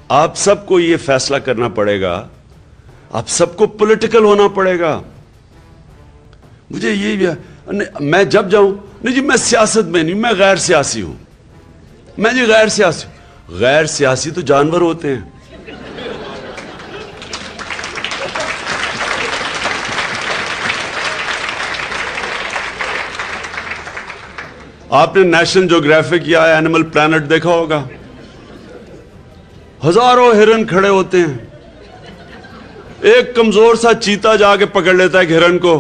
आप सबको यह फैसला करना पड़ेगा, आप सबको पॉलिटिकल होना पड़ेगा। मुझे ये मैं जब जाऊं, नहीं जी मैं सियासत में नहीं, मैं गैर सियासी हूं। मैं जी गैर सियासी हूं। गैर सियासी तो जानवर होते हैं। आपने नेशनल ज्योग्राफिक या एनिमल प्लैनेट देखा होगा, हजारों हिरन खड़े होते हैं, एक कमजोर सा चीता जाके पकड़ लेता है एक हिरन को,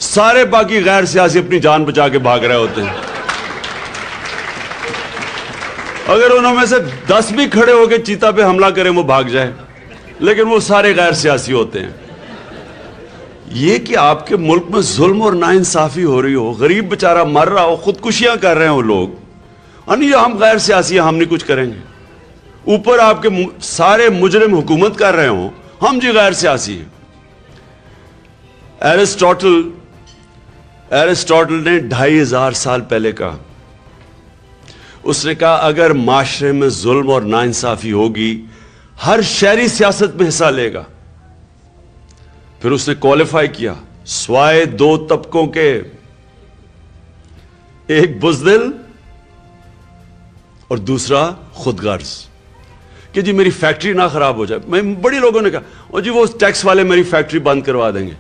सारे बाकी गैर सियासी अपनी जान बचा के भाग रहे होते हैं। अगर उन्होंने से 10 भी खड़े होकर चीता पे हमला करें वो भाग जाए, लेकिन वो सारे गैर सियासी होते हैं। ये कि आपके मुल्क में जुल्म और नाइंसाफी हो रही हो, गरीब बेचारा मर रहा हो, खुदकुशियां कर रहे हो लोग, नहीं हम गैर सियासी, हम नहीं कुछ करेंगे। ऊपर आपके सारे मुजरिम हुकूमत कर रहे हो, हम जी गैर सियासी हैं। एरिस्टोटल ने 2500 साल पहले कहा, उसने कहा अगर माशरे में जुल्म और नाइंसाफी होगी, हर शहरी सियासत में हिस्सा लेगा। फिर उसने क्वालिफाई किया, स्वाय 2 तबकों के, एक बुज़दिल और दूसरा खुदगर्ज, कि जी मेरी फैक्ट्री ना खराब हो जाए। मैं बड़ी लोगों ने कहा, और जी वो टैक्स वाले मेरी फैक्ट्री बंद करवा देंगे।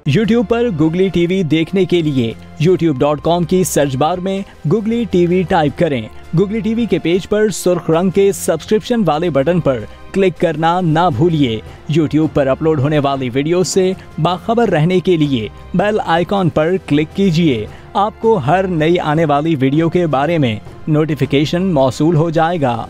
YouTube पर गुगली टीवी देखने के लिए youtube.com की सर्च बार में गुगली टीवी टाइप करें। गुगली टीवी के पेज पर सुर्ख रंग के सब्सक्रिप्शन वाले बटन पर क्लिक करना ना भूलिए। YouTube पर अपलोड होने वाली वीडियो से बाखबर रहने के लिए बेल आइकॉन पर क्लिक कीजिए। आपको हर नई आने वाली वीडियो के बारे में नोटिफिकेशन मौसूल हो जाएगा।